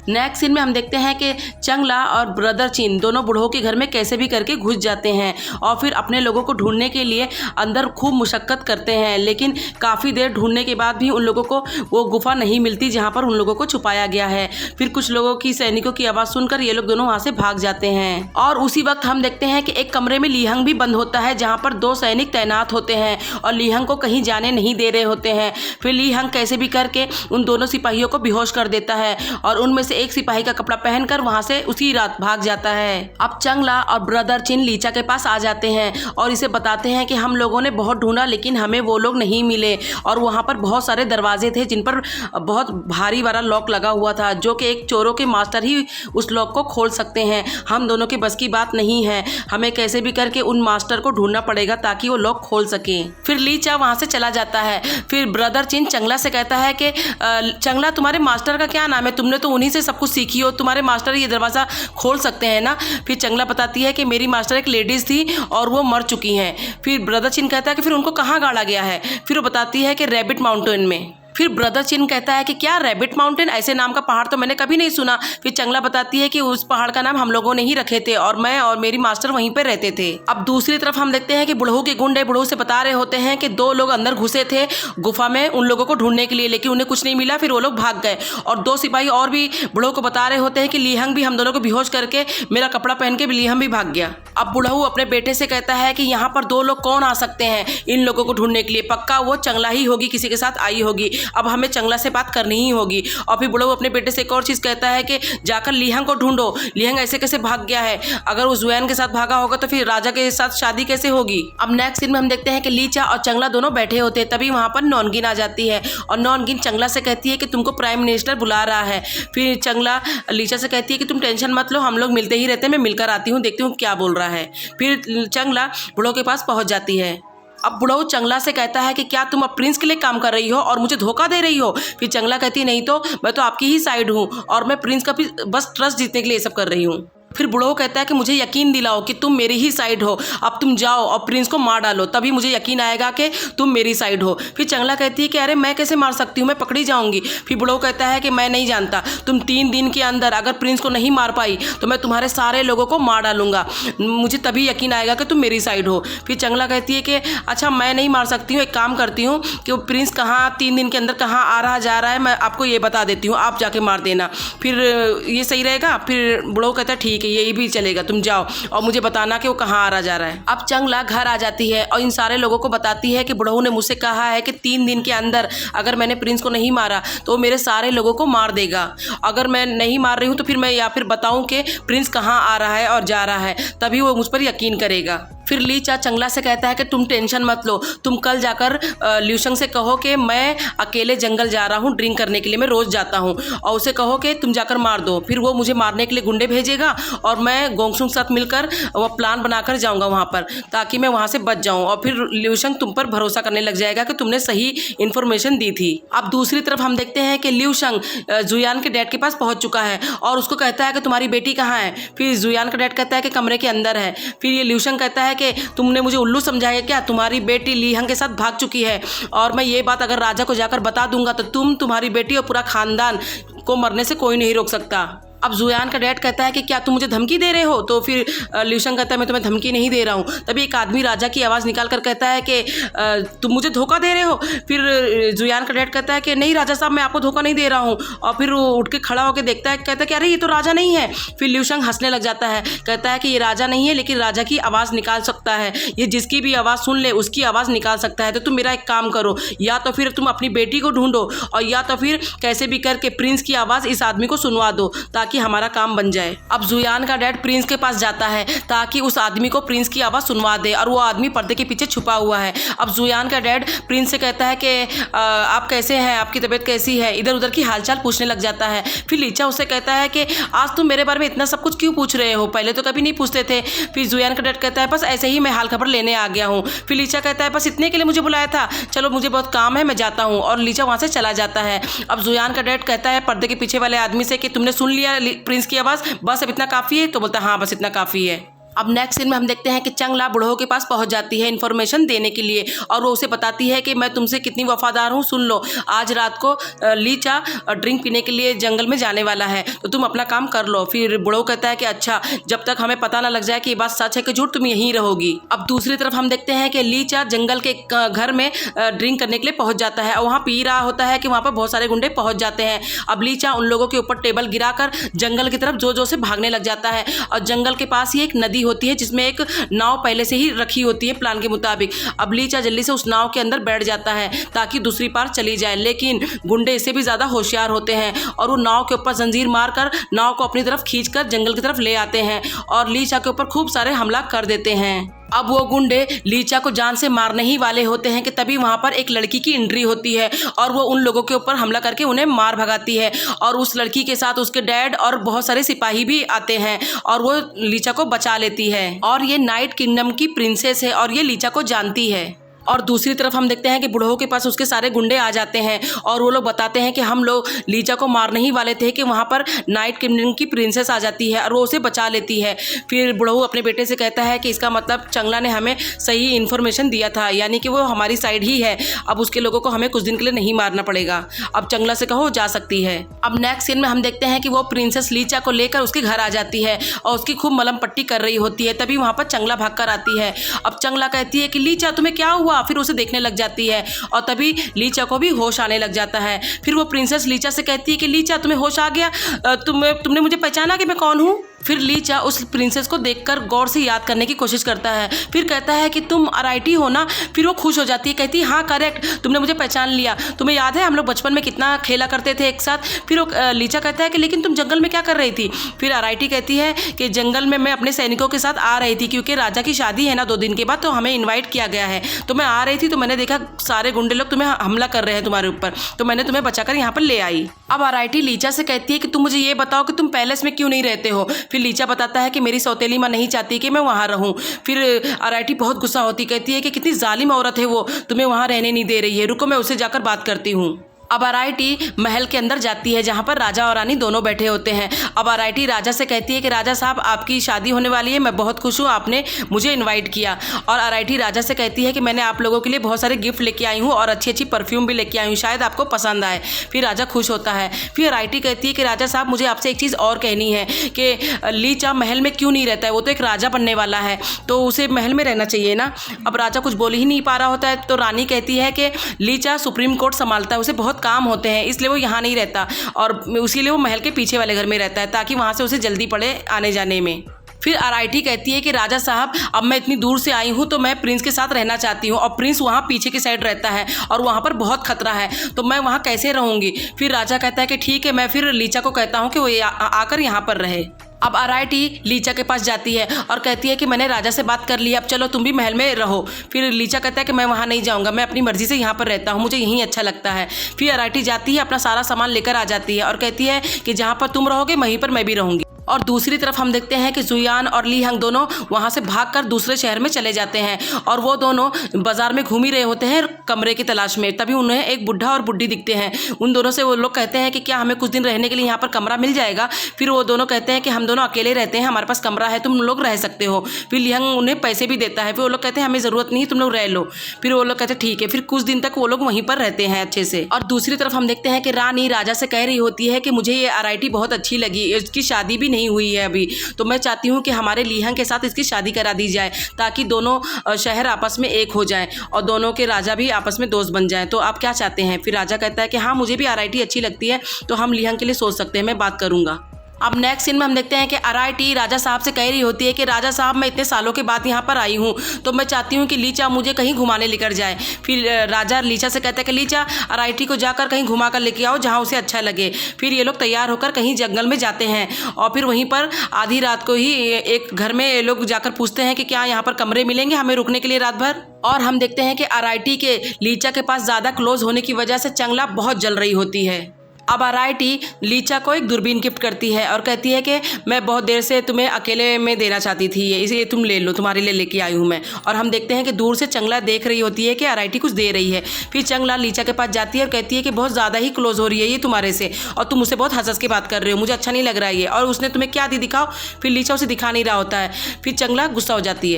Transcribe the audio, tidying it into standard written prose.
Next scene में हम देखते हैं कि चंगला और ब्रदर चिन दोनों बूढ़ों के घर में कैसे भी करके घुस जाते हैं और फिर अपने लोगों को ढूंढने के लिए अंदर खूब मुशक्कत करते हैं, लेकिन काफ़ी देर ढूंढने के बाद भी उन लोगों को वो गुफा नहीं मिलती जहाँ पर उन लोगों को छुपाया गया है। फिर कुछ लोगों की सैनिकों की आवाज़ सुनकर ये लोग दोनों वहाँ से भाग जाते हैं और उसी वक्त हम देखते हैं कि एक कमरे में लीहंग भी बंद होता है जहाँ पर 2 सैनिक तैनात होते हैं और लीहंग को कहीं जाने नहीं दे रहे होते हैं। फिर लीहंग कैसे भी करके उन दोनों सिपाहियों को बेहोश कर देता है और उनमें से एक सिपाही का कपड़ा पहनकर वहाँ से उसी रात भाग जाता है। अब चंगला और ब्रदर चिन लीचा के पास आ जाते हैं और इसे बताते हैं कि हम लोगों ने बहुत ढूंढा लेकिन हमें वो लोग नहीं मिले और वहाँ पर बहुत सारे दरवाजे थे जिन पर बहुत भारी वाला लॉक लगा हुआ था, जो कि एक चोरों के मास्टर ही उस लॉक को खोल सकते हैं। हम दोनों के बस की बात नहीं है, हमें कैसे भी करके उन मास्टर को ढूंढना पड़ेगा ताकि वो लॉक खोल सके। फिर लीचा वहाँ से चला जाता है। फिर ब्रदर चिन चंगला से कहता है कि चंगला, तुम्हारे मास्टर का क्या नाम है? तुमने तो उन्हीं से सब कुछ सीखी हो, तुम्हारे मास्टर ये दरवाज़ा खोल सकते हैं ना? फिर चंगला बताती है कि मेरी मास्टर एक लेडीज़ थी और वो मर चुकी हैं। फिर ब्रदर चिन कहता है कि फिर उनको कहाँ गाड़ा गया है? फिर वो बताती है कि रैबिट माउंटेन में। फिर ब्रदर चिन कहता है कि क्या रैबिट माउंटेन? ऐसे नाम का पहाड़ तो मैंने कभी नहीं सुना। फिर चंगला बताती है कि उस पहाड़ का नाम हम लोगों ने ही रखे थे और मैं और मेरी मास्टर वहीं पर रहते थे। अब दूसरी तरफ हम देखते हैं कि बुढ़ऊ के गुंडे बुढ़ऊ से बता रहे होते हैं कि 2 लोग अंदर घुसे थे गुफा में उन लोगों को ढूंढने के लिए, लेकिन उन्हें कुछ नहीं मिला। फिर वो लोग भाग गए और 2 सिपाही और भी बुढ़ऊ को बता रहे होते हैं कि लीहंग भी हम दोनों को बेहोश करके मेरा कपड़ा पहन के लीहंग भी भाग गया। अब बुढ़ऊ अपने बेटे से कहता है कि यहाँ पर 2 लोग कौन आ सकते हैं इन लोगों को ढूंढने के लिए? पक्का वो चंगला ही होगी, किसी के साथ आई होगी। अब हमें चंगला से बात करनी ही होगी। और फिर बुढ़ऊ अपने बेटे से एक और चीज कहता है कि जाकर लीहंग को ढूंढो, लीहंग ऐसे कैसे भाग गया है? अगर वो जुआन के साथ भागा होगा तो फिर राजा के साथ शादी कैसे होगी? अब नेक्स्ट सीन में हम देखते हैं कि लीचा और चंगला दोनों बैठे होते हैं। तभी वहां पर नॉनगिन आ जाती है और नॉनगिन चंगला से कहती है कि तुमको प्राइम मिनिस्टर बुला रहा है। फिर चंगला लीचा से कहती है कि तुम टेंशन मत लो, हम लोग मिलते ही रहते हैं, मैं मिलकर आती हूँ, देखती हूँ क्या बोल रहा है। फिर चंगला बुढ़ऊ के पास पहुंच जाती है। अब बुढ़ऊ चंगला से कहता है कि क्या तुम अब प्रिंस के लिए काम कर रही हो और मुझे धोखा दे रही हो? फिर चंगला कहती है नहीं तो मैं तो आपकी ही साइड हूँ और मैं प्रिंस का भी बस ट्रस्ट जीतने के लिए ये सब कर रही हूँ। फिर बुढ़ऊ कहता है कि मुझे यकीन दिलाओ कि तुम मेरी ही साइड हो, अब तुम जाओ और प्रिंस को मार डालो, तभी मुझे यकीन आएगा कि तुम मेरी साइड हो। फिर चंगला कहती है कि अरे मैं कैसे मार सकती हूँ, मैं पकड़ी जाऊंगी। फिर बुढ़ऊ कहता है कि मैं नहीं जानता, तुम 3 दिन के अंदर अगर प्रिंस को नहीं मार पाई तो मैं तुम्हारे सारे लोगों को मार डालूंगा, मुझे तभी यकीन आएगा कि तुम मेरी साइड हो। फिर चंगला कहती है कि अच्छा मैं नहीं मार सकती हूँ, एक काम करती हूँ कि वो प्रिंस कहाँ 3 दिन के अंदर कहाँ आ रहा जा रहा है मैं आपको ये बता देती हूँ, आप जाके मार देना, फिर ये सही रहेगा। फिर बुढ़ऊ कहता है ठीक है यही भी चलेगा, तुम जाओ और मुझे बताना कि वो कहाँ आ रहा जा रहा है। अब चंगला घर आ जाती है और इन सारे लोगों को बताती है कि बुढ़ऊ ने मुझसे कहा है कि 3 दिन के अंदर अगर मैंने प्रिंस को नहीं मारा तो वो मेरे सारे लोगों को मार देगा। अगर मैं नहीं मार रही हूँ तो फिर मैं या फिर बताऊँ कि प्रिंस कहाँ आ रहा है और जा रहा है, तभी वो मुझ पर यकीन करेगा। फिर लीचा चंगला से कहता है कि तुम टेंशन मत लो, तुम कल जाकर ल्यूशंग से कहो कि मैं अकेले जंगल जा रहा हूँ ड्रिंक करने के लिए, मैं रोज़ जाता हूँ, और उसे कहो कि तुम जाकर मार दो। फिर वो मुझे मारने के लिए गुंडे भेजेगा और मैं गोंगसुंग के साथ मिलकर वो प्लान बनाकर जाऊँगा वहाँ पर ताकि मैं वहाँ से बच जाऊँ और फिर ल्यूशंग तुम पर भरोसा करने लग जाएगा कि तुमने सही इन्फॉर्मेशन दी थी। अब दूसरी तरफ हम देखते हैं कि ल्यूशंग जुयान के डैड के पास पहुँच चुका है और उसको कहता है कि तुम्हारी बेटी कहाँ है? फिर जुयान का डैड कहता है कि कमरे के अंदर है। फिर ये ल्यूशंग कहता है कि तुमने मुझे उल्लू समझा है क्या? तुम्हारी बेटी लीहंग के साथ भाग चुकी है और मैं ये बात अगर राजा को जाकर बता दूंगा तो तुम, तुम्हारी बेटी और पूरा खानदान को मरने से कोई नहीं रोक सकता। अब जुयान का डैड कहता है कि क्या तुम मुझे धमकी दे रहे हो? तो फिर ल्यूशंग कहता है मैं तुम्हें धमकी नहीं दे रहा हूँ। तभी एक आदमी राजा की आवाज़ निकाल कर कहता है कि तुम मुझे धोखा दे रहे हो। फिर जुयान का डैड कहता है कि नहीं राजा साहब मैं आपको धोखा नहीं दे रहा हूँ, और फिर वो उठ के खड़ा होकर देखता है, कहता है कि अरे ये तो राजा नहीं है। फिर ल्यूशंग हंसने लग जाता है, कहता है कि ये राजा नहीं है लेकिन राजा की आवाज़ निकाल सकता है, ये जिसकी भी आवाज़ सुन ले उसकी आवाज़ निकाल सकता है। तो तुम मेरा एक काम करो, या तो फिर तुम अपनी बेटी को ढूंढो और या तो फिर कैसे भी करके प्रिंस की आवाज़ इस आदमी को सुनवा दो ताकि हमारा काम बन जाए। अब जुयान का डैड प्रिंस के पास जाता है ताकि उस आदमी को प्रिंस की आवाज़ सुनवा दे और वो आदमी पर्दे के पीछे छुपा हुआ है। अब जुयान का डैड प्रिंस से कहता है कि आप कैसे हैं, आपकी तबीयत कैसी है, इधर उधर की हालचाल पूछने लग जाता है। फिर लीचा उससे कहता है कि आज तुम मेरे बारे में इतना सब कुछ क्यों पूछ रहे हो, पहले तो कभी नहीं पूछते थे। फिर जुयान का डैड कहता है बस ऐसे ही मैं हाल खबर लेने आ गया हूँ। फिर लीचा कहता है बस इतने के लिए मुझे बुलाया था, चलो मुझे बहुत काम है मैं जाता हूँ, और लीचा वहाँ से चला जाता है। अब जुयान का डैड कहता है पर्दे के पीछे वाले आदमी से कि तुमने सुन लिया प्रिंस की आवाज़, बस अब इतना काफ़ी है? तो बोलता है हाँ बस इतना काफ़ी है। अब नेक्स्ट सीन में हम देखते हैं कि चंगला बुढ़ो के पास पहुंच जाती है इन्फॉर्मेशन देने के लिए और वो उसे बताती है कि मैं तुमसे कितनी वफादार हूँ, सुन लो, आज रात को लीचा ड्रिंक पीने के लिए जंगल में जाने वाला है, तो तुम अपना काम कर लो। फिर बुढ़ो कहता है कि अच्छा, जब तक हमें पता ना लग जाए कि ये बात सच है कि झूठ, तुम यहीं रहोगी। अब दूसरी तरफ हम देखते हैं कि लीचा जंगल के घर में ड्रिंक करने के लिए पहुंच जाता है और वहाँ पी रहा होता है कि वहाँ पर बहुत सारे गुंडे पहुंच जाते हैं। अब लीचा उन लोगों के ऊपर टेबल गिराकर जंगल की तरफ जोर से भागने लग जाता है और जंगल के पास ही एक नदी होती है जिसमें एक नाव पहले से ही रखी होती है प्लान के मुताबिक। अब लीचा जल्दी से उस नाव के अंदर बैठ जाता है ताकि दूसरी पार चली जाए, लेकिन गुंडे इससे भी ज्यादा होशियार होते हैं और वो नाव के ऊपर जंजीर मारकर नाव को अपनी तरफ खींचकर जंगल की तरफ ले आते हैं और लीचा के ऊपर खूब सारे हमला कर देते हैं। अब वो गुंडे लीचा को जान से मारने ही वाले होते हैं कि तभी वहाँ पर एक लड़की की एंट्री होती है और वो उन लोगों के ऊपर हमला करके उन्हें मार भगाती है और उस लड़की के साथ उसके डैड और बहुत सारे सिपाही भी आते हैं और वो लीचा को बचा लेती है। और ये नाइट किंगडम की प्रिंसेस है और ये लीचा को जानती है। और दूसरी तरफ हम देखते हैं कि बुढ़ो के पास उसके सारे गुंडे आ जाते हैं और वो लोग बताते हैं कि हम लोग लीचा को मारने ही वाले थे कि वहाँ पर नाइट किंगडम की प्रिंसेस आ जाती है और वो उसे बचा लेती है। फिर बुढ़ो अपने बेटे से कहता है कि इसका मतलब चंगला ने हमें सही इन्फॉर्मेशन दिया था, यानी कि वो हमारी साइड ही है, अब उसके लोगों को हमें कुछ दिन के लिए नहीं मारना पड़ेगा, अब चंगला से कहो जा सकती है। अब नेक्स्ट सीन में हम देखते हैं कि वो प्रिंसेस लीचा को लेकर उसके घर आ जाती है और उसकी खूब मलम पट्टी कर रही होती है। तभी वहाँ पर चंगला भाग कर आती है। अब चंगला कहती है कि लीचा तुम्हें क्या हुआ, फिर उसे देखने लग जाती है और तभी लीचा को भी होश आने लग जाता है। फिर वो प्रिंसेस लीचा से कहती है कि लीचा तुम्हें होश आ गया, तुमने मुझे पहचाना कि मैं कौन हूँ। फिर लीचा उस प्रिंसेस को देखकर गौर से याद करने की कोशिश करता है, फिर कहता है कि तुम आरआईटी हो ना। फिर वो खुश हो जाती है, कहती है हाँ करेक्ट, तुमने मुझे पहचान लिया, तुम्हें याद है हम लोग बचपन में कितना खेला करते थे एक साथ। फिर वो लीचा कहता है कि लेकिन तुम जंगल में क्या कर रही थी। फिर आरआईटी कहती है कि जंगल में मैं अपने सैनिकों के साथ आ रही थी क्योंकि राजा की शादी है ना 2 दिन के बाद, तो हमें इन्वाइट किया गया है, तो मैं आ रही थी तो मैंने देखा सारे गुंडे लोग तुम्हें हमला कर रहे हैं तुम्हारे ऊपर, तो मैंने तुम्हें बचाकर यहाँ पर ले आई। अब आरआईटी लीचा से कहती है कि तुम मुझे ये बताओ कि तुम पैलेस में क्यों नहीं रहते हो। फिर लीचा बताता है कि मेरी सौतेली माँ नहीं चाहती कि मैं वहाँ रहूँ। फिर आरआईटी बहुत गुस्सा होती, कहती है कि कितनी जालिम औरत है वो, तुम्हें वहाँ रहने नहीं दे रही है, रुको मैं उससे जाकर बात करती हूँ। अब आरआईटी महल के अंदर जाती है जहाँ पर राजा और रानी दोनों बैठे होते हैं। अब आरआईटी राजा से कहती है कि राजा साहब आपकी शादी होने वाली है, मैं बहुत खुश हूँ, आपने मुझे इनवाइट किया। और आरआईटी राजा से कहती है कि मैंने आप लोगों के लिए बहुत सारे गिफ्ट लेके आई हूँ और अच्छी अच्छी परफ्यूम भी लेके आई हूँ, शायद आपको पसंद आए। फिर राजा खुश होता है। फिर आरआईटी कहती है कि राजा साहब मुझे आपसे एक चीज़ और कहनी है कि लीचा महल में क्यों नहीं रहता है, वो तो एक राजा बनने वाला है, तो उसे महल में रहना चाहिए ना। अब राजा कुछ बोल ही नहीं पा रहा होता है, तो रानी कहती है कि लीचा सुप्रीम कोर्ट संभालता है, उसे बहुत काम होते हैं, इसलिए वो यहाँ नहीं रहता और उसी लिए वो महल के पीछे वाले घर में रहता है ताकि वहाँ से उसे जल्दी पड़े आने जाने में। फिर आरआईटी कहती है कि राजा साहब अब मैं इतनी दूर से आई हूँ तो मैं प्रिंस के साथ रहना चाहती हूँ और प्रिंस वहाँ पीछे की साइड रहता है और वहाँ पर बहुत खतरा है, तो मैं वहाँ कैसे रहूँगी। फिर राजा कहता है कि ठीक है, मैं फिर लीचा को कहता हूँ कि वो आकर यहाँ पर रहे। अब आरआईटी लीचा के पास जाती है और कहती है कि मैंने राजा से बात कर ली, अब चलो तुम भी महल में रहो। फिर लीचा कहता है कि मैं वहाँ नहीं जाऊँगा, मैं अपनी मर्जी से यहाँ पर रहता हूँ, मुझे यहीं अच्छा लगता है। फिर आरआईटी जाती है, अपना सारा सामान लेकर आ जाती है और कहती है कि जहाँ पर तुम रहोगे वहीं पर मैं भी रहूँगी। और दूसरी तरफ हम देखते हैं कि जुयान और ली हंग दोनों वहाँ से भागकर दूसरे शहर में चले जाते हैं और वो दोनों बाजार में घूम ही रहे होते हैं कमरे की तलाश में। तभी उन्हें एक बुढ़ा और बुढ़ी दिखते हैं। उन दोनों से वो लोग कहते हैं कि क्या हमें कुछ दिन रहने के लिए यहाँ पर कमरा मिल जाएगा। फिर वो दोनों कहते हैं कि हम दोनों अकेले रहते हैं, हमारे पास कमरा है, तुम लोग रह सकते हो। फिर ली हंग उन्हें पैसे भी देता है। फिर वो लोग कहते हैं हमें ज़रूरत नहीं, तुम लोग रह लो। फिर वो लोग कहते हैं ठीक है। फिर कुछ दिन तक वो लोग वहीं पर रहते हैं अच्छे से। और दूसरी तरफ हम देखते हैं कि रानी राजा से कह रही होती है कि मुझे ये आरआईटी बहुत अच्छी लगी, इसकी शादी भी नहीं हुई है अभी, तो मैं चाहती हूँ कि हमारे लीहंग के साथ इसकी शादी करा दी जाए ताकि दोनों शहर आपस में एक हो जाएं और दोनों के राजा भी आपस में दोस्त बन जाएं। तो आप क्या चाहते हैं। फिर राजा कहता है कि हाँ मुझे भी आरआईटी अच्छी लगती है, तो हम लीहंग के लिए सोच सकते हैं, मैं बात करूँगा। अब नेक्स्ट सीन में हम देखते हैं कि आरआईटी राजा साहब से कह रही होती है कि राजा साहब मैं इतने सालों के बाद यहाँ पर आई हूँ, तो मैं चाहती हूँ कि लीचा मुझे कहीं घुमाने लेकर जाए। फिर राजा लीचा से कहता है कि लीचा आरआईटी को जाकर कहीं घुमा कर लेके आओ जहाँ उसे अच्छा लगे। फिर ये लोग तैयार होकर कहीं जंगल में जाते हैं और फिर वहीं पर आधी रात को ही एक घर में ये लोग जाकर पूछते हैं कि क्या यहाँ पर कमरे मिलेंगे हमें रुकने के लिए रात भर। और हम देखते हैं कि आरआईटी के लीचा के पास ज़्यादा क्लोज होने की वजह से चंगला बहुत जल रही होती है। अब आराइटी लीचा को एक दूरबीन गिफ्ट करती है और कहती है कि मैं बहुत देर से तुम्हें अकेले में देना चाहती थी, इसलिए तुम ले लो, तुम्हारे लिए लेके आई हूँ मैं। और हम देखते हैं कि दूर से चंगला देख रही होती है कि आराइटी कुछ दे रही है। फिर चंगला लीचा के पास जाती है और कहती है कि बहुत ज़्यादा ही क्लोज हो रही है ये तुम्हारे से, और तुम मुझसे बहुत हंस के बात कर रहे हो, मुझे अच्छा नहीं लग रहा है ये, और उसने तुम्हें क्या दी दिखाओ। फिर लीचा उसे दिखा नहीं रहा होता है। फिर चंगला गुस्सा हो जाती है।